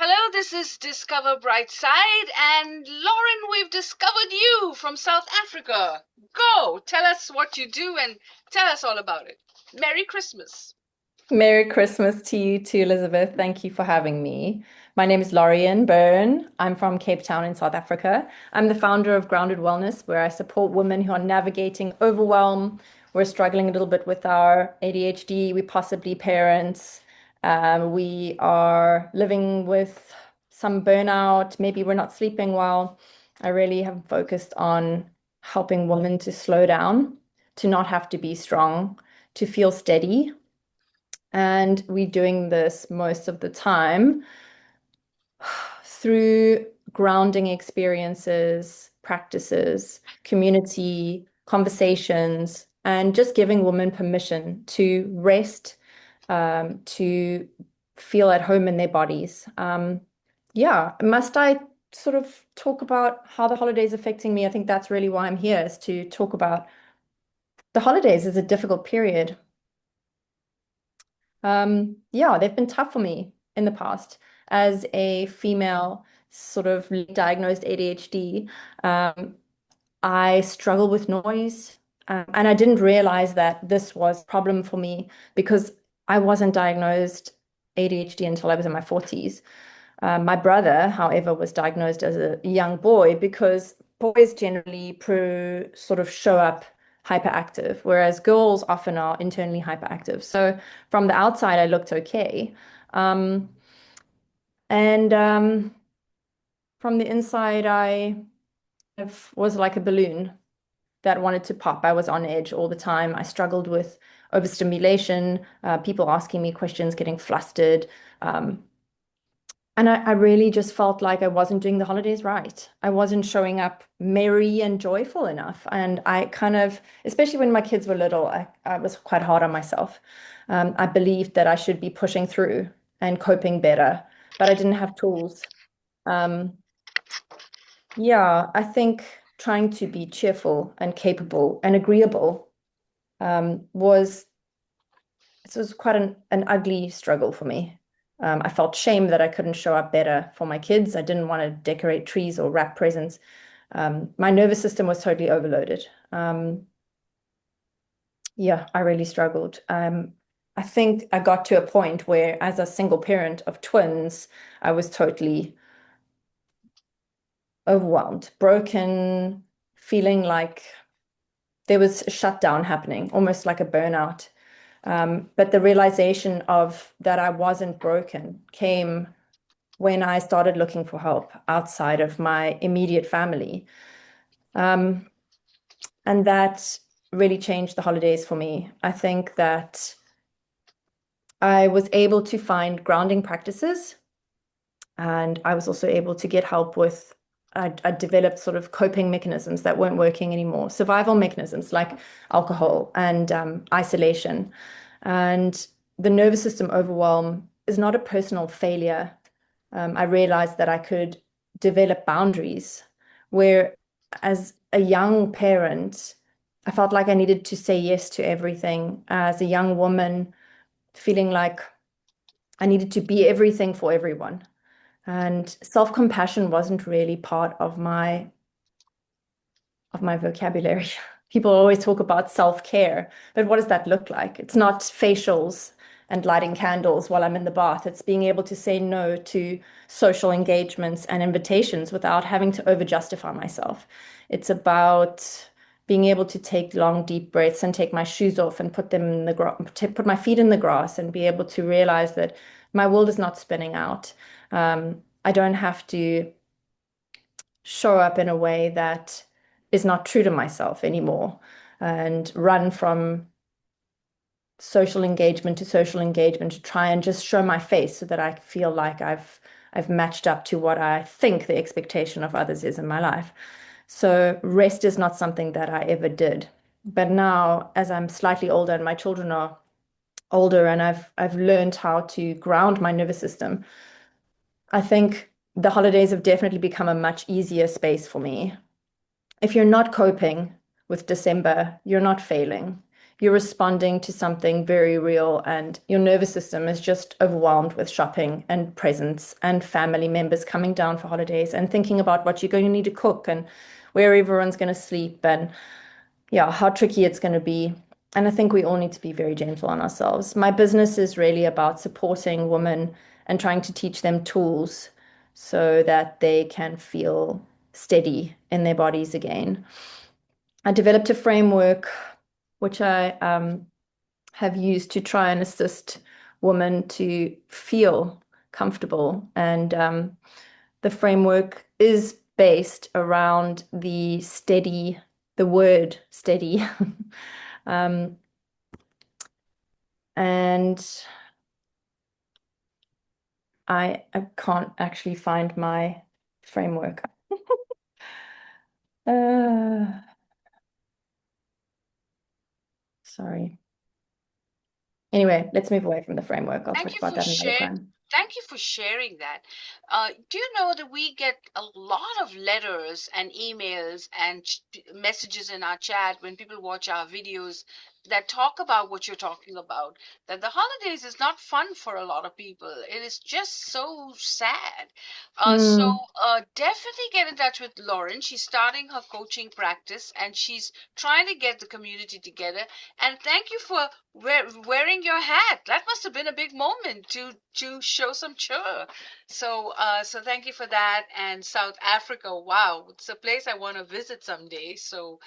Hello, this is Discover Brightside, and Lauren, we've discovered you from South Africa. Go, tell us what you do and tell us all about it. Merry Christmas. Merry Christmas to you too, Elizabeth. Thank you for having me. My name is Lorien Byrne. I'm from Cape Town in South Africa. I'm the founder of Grounded Wellness, where I support women who are navigating overwhelm. We're struggling a little bit with our ADHD. We possibly parents. We are living with some burnout. Maybe we're not sleeping well. I really have focused on helping women to slow down, to not have to be strong, to feel steady, and we're doing this most of the time through grounding experiences, practices, community, conversations, and just giving women permission to rest, to feel at home in their bodies. Yeah, must I sort of talk about how the holidays affecting me? I think that's really why I'm here, is to talk about the holidays is a difficult period. Yeah, they've been tough for me in the past. As a female, sort of diagnosed ADHD, I struggle with noise. And I didn't realize that this was a problem for me because I wasn't diagnosed ADHD until I was in my 40s. My brother, however, was diagnosed as a young boy because boys generally sort of show up hyperactive, whereas girls often are internally hyperactive. So from the outside, I looked okay. Um, and from the inside, was like a balloon that wanted to pop. I was on edge all the time. I struggled with overstimulation, people asking me questions, getting flustered. Um, And I really just felt like I wasn't doing the holidays right. I wasn't showing up merry and joyful enough. And I kind of, especially when my kids were little, I was quite hard on myself. I believed that I should be pushing through and coping better, but I didn't have tools. Um, yeah, I think trying to be cheerful and capable and agreeable was this was quite an ugly struggle for me. I felt shame that I couldn't show up better for my kids. I didn't want to decorate trees or wrap presents. My nervous system was totally overloaded. Yeah, I really struggled. I think I got to a point where, as a single parent of twins, I was totally overwhelmed, broken, feeling like there was a shutdown happening, almost like a burnout. But the realization of that I wasn't broken came when I started looking for help outside of my immediate family. Um, and that really changed the holidays for me. I think that I was able to find grounding practices, and I was also able to get help with, I developed sort of coping mechanisms that weren't working anymore, survival mechanisms like alcohol and isolation. And the nervous system overwhelm is not a personal failure. I realized that I could develop boundaries where, as a young parent, I felt like I needed to say yes to everything. As a young woman, feeling like I needed to be everything for everyone. And self-compassion wasn't really part of my vocabulary. People always talk about self-care, but what does that look like? It's not facials and lighting candles while I'm in the bath. It's being able to say no to social engagements and invitations without having to over-justify myself. It's about being able to take long, deep breaths and take my shoes off and put them in the grass, put my feet in the grass and be able to realize that my world is not spinning out. I don't have to show up in a way that is not true to myself anymore and run from social engagement to social engagement to try and just show my face so that I feel like I've matched up to what I think the expectation of others is in my life. So rest is not something that I ever did. But now, as I'm slightly older and my children are older and I've learned how to ground my nervous system, I think the holidays have definitely become a much easier space for me. If you're not coping with December, you're not failing. you're responding to something very real, and your nervous system is just overwhelmed with shopping and presents and family members coming down for holidays and thinking about what you're going to need to cook and where everyone's going to sleep and yeah, how tricky it's going to be. And I think we all need to be very gentle on ourselves. My business is really about supporting women and trying to teach them tools so that they can feel steady in their bodies again. I developed a framework which I have used to try and assist women to feel comfortable. And the framework is based around the word steady. um, and I can't actually find my framework. Uh, sorry. Anyway, let's move away from the framework. I'll Thank talk you about for that another share. time. Thank you for sharing that. Do you know that we get a lot of letters and emails and messages in our chat when people watch our videos that talk about what you're talking about? That the holidays is not fun for a lot of people. It is just so sad. Hmm. Definitely get in touch with Lauren. She's starting her coaching practice and she's trying to get the community together. And thank you for wearing your hat. That must have been a big moment to show some cheer. So thank you for that. And South Africa, wow, it's a place I want to visit someday. So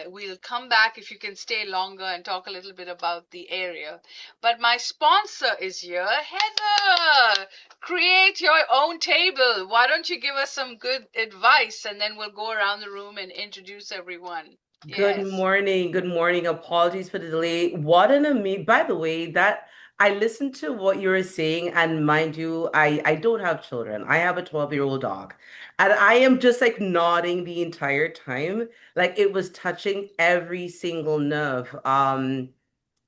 we'll come back if you can stay longer and talk a little bit about the area. But my sponsor is here, Heather. Create your own table. Why don't you give us some good advice, and then we'll go around the room and introduce everyone. Good Yes. morning. Good morning. Apologies for the delay. What an amazing, by the way, that I listened to what you were saying, and mind you, I don't have children. I have a 12-year-old dog. And I am just like nodding the entire time. Like it was touching every single nerve. And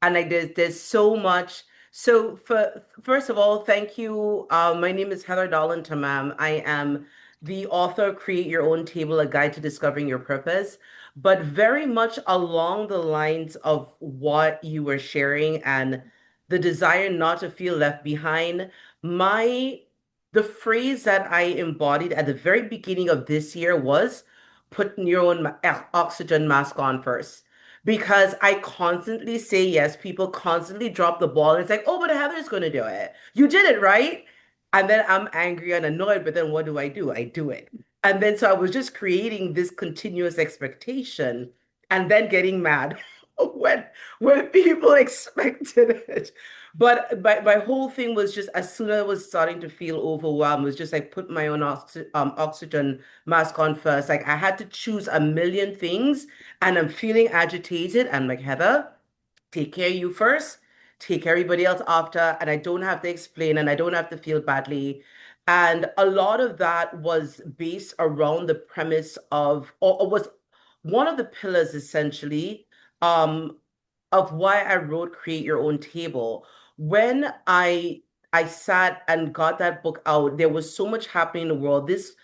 like there's so much. So for first of all, thank you. My name is Heather Dolan Tamam. I am the author of Create Your Own Table, a guide to discovering your purpose, but very much along the lines of what you were sharing and the desire not to feel left behind. My the phrase that I embodied at the very beginning of this year was put your own oxygen mask on first because I constantly say yes. People constantly drop the ball. And it's like, oh, but Heather's going to do it. You did it, right? And then I'm angry and annoyed. But then what do? I do it. And then so I was just creating this continuous expectation and then getting mad when when people expected it. But my whole thing was just as soon as I was starting to feel overwhelmed, was just like put my own oxygen mask on first. Like I had to choose a million things and I'm feeling agitated. I'm like, Heather, take care of you first, take everybody else after, and I don't have to explain and I don't have to feel badly. And a lot of that was based around the premise of, or was one of the pillars essentially, um, of why I wrote Create Your Own Table. When I sat and got that book out, there was so much happening in the world. This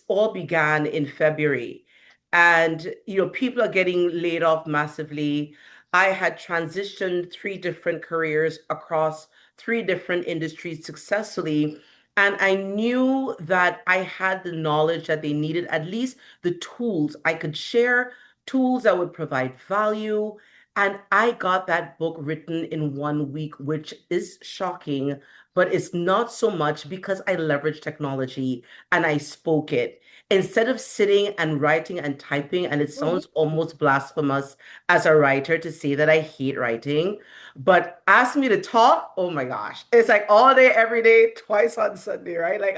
all began in February. And people are getting laid off massively. I had transitioned three different careers across three different industries successfully. And I knew that I had the knowledge that they needed, at least the tools I could share, tools that would provide value. And I got that book written in 1 week, which is shocking, but it's not so much because I leveraged technology and I spoke it. Instead of sitting and writing and typing, and it sounds almost blasphemous as a writer to say that I hate writing, but ask me to talk, oh my gosh, it's like all day, every day, twice on Sunday, right? Like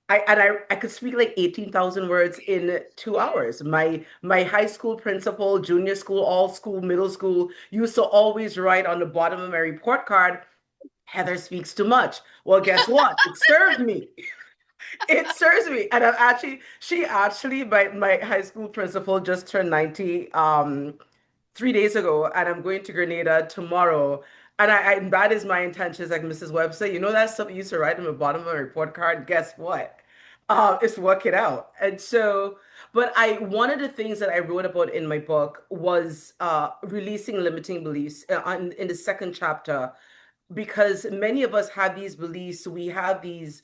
I could speak like 18,000 words in 2 hours. My high school principal, junior school, all school, middle school used to always write on the bottom of my report card, Heather speaks too much. Well, guess what? It served me. It serves me. And she actually, my high school principal just turned 90 3 days ago, and I'm going to Grenada tomorrow. And that is my intention. It's like, Mrs. Webster, you know that stuff you used to write on the bottom of a report card? Guess what? It's working out. And so, but one of the things that I wrote about in my book was releasing limiting beliefs in the second chapter, because many of us have these beliefs. We have these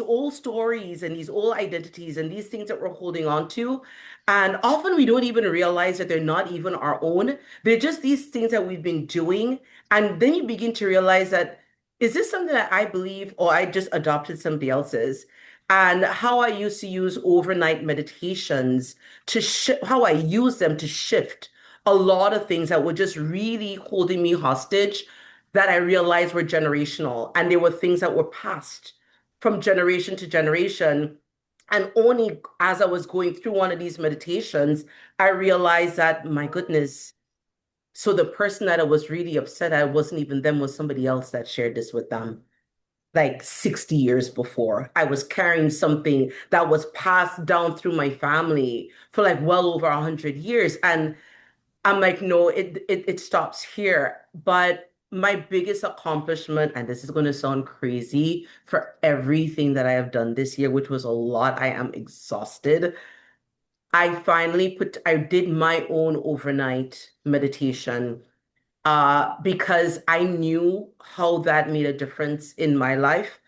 old stories and these old identities and these things that we're holding on to, and often we don't even realize that they're not even our own. They're just these things that we've been doing, and then you begin to realize that, is this something that I believe, or I just adopted somebody else's? And how I used to use overnight meditations to how I use them to shift a lot of things that were just really holding me hostage, that I realized were generational, and they were things that were passed from generation to generation. And only as I was going through one of these meditations, I realized that, my goodness, so the person that I was really upset at wasn't even them, was somebody else that shared this with them like 60 years before. I was carrying something that was passed down through my family for like well over 100 years. And I'm like, no, it stops here. But my biggest accomplishment, and this is going to sound crazy, for everything that I have done this year, which was a lot, I am exhausted. I did my own overnight meditation, because I knew how that made a difference in my life.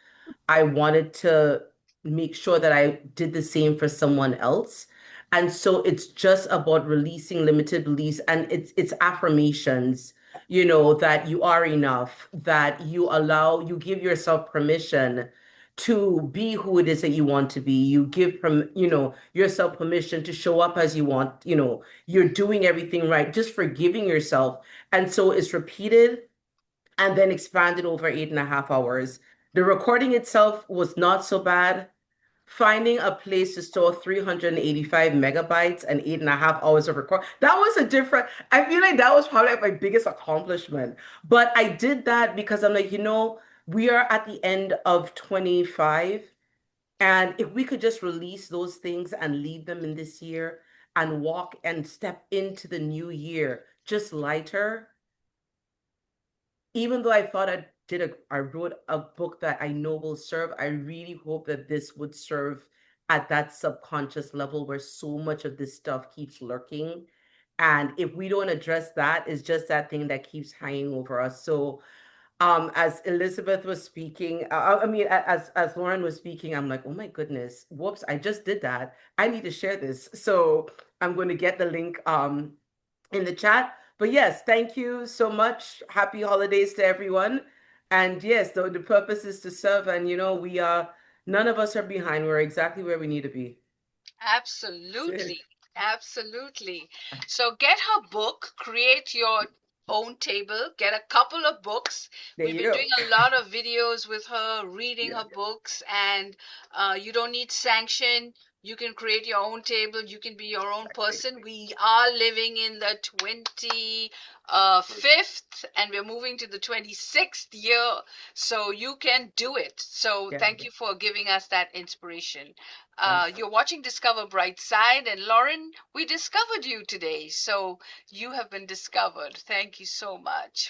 I wanted to make sure that I did the same for someone else. And so it's just about releasing limited beliefs, and it's affirmations, that you are enough, that you give yourself permission to be who it is that you want to be. You give yourself permission to show up as you want, you're doing everything right, just forgiving yourself. And so it's repeated and then expanded over 8.5 hours. The recording itself was not so bad. Finding a place to store 385 megabytes and 8.5 hours of record, that was I feel like that was probably like my biggest accomplishment. But I did that because I'm like, we are at the end of 25. And if we could just release those things and leave them in this year and walk and step into the new year just lighter, even though I thought I wrote a book that I know will serve, I really hope that this would serve at that subconscious level where so much of this stuff keeps lurking. And if we don't address that, it's just that thing that keeps hanging over us. So, as Elizabeth was speaking, I mean, as Lauren was speaking, I'm like, oh my goodness, whoops, I just did that. I need to share this. So I'm going to get the link in the chat. But yes, thank you so much. Happy holidays to everyone. And yes, the purpose is to serve. And we are, none of us are behind. We're exactly where we need to be. That's it. Absolutely. Absolutely. So get her book, Create Your Own Table. Get a couple of books. There We've you been go. doing a lot of videos with her, reading Yeah. her books, and you don't need sanction. You can create your own table. You can be your own Exactly. person. We are living in the 25th, and we're moving to the 26th year, so you can do it. So Yeah. thank you for giving us that inspiration. Yes. You're watching Discover Brightside, and Lorien, we discovered you today, so you have been discovered. Thank you so much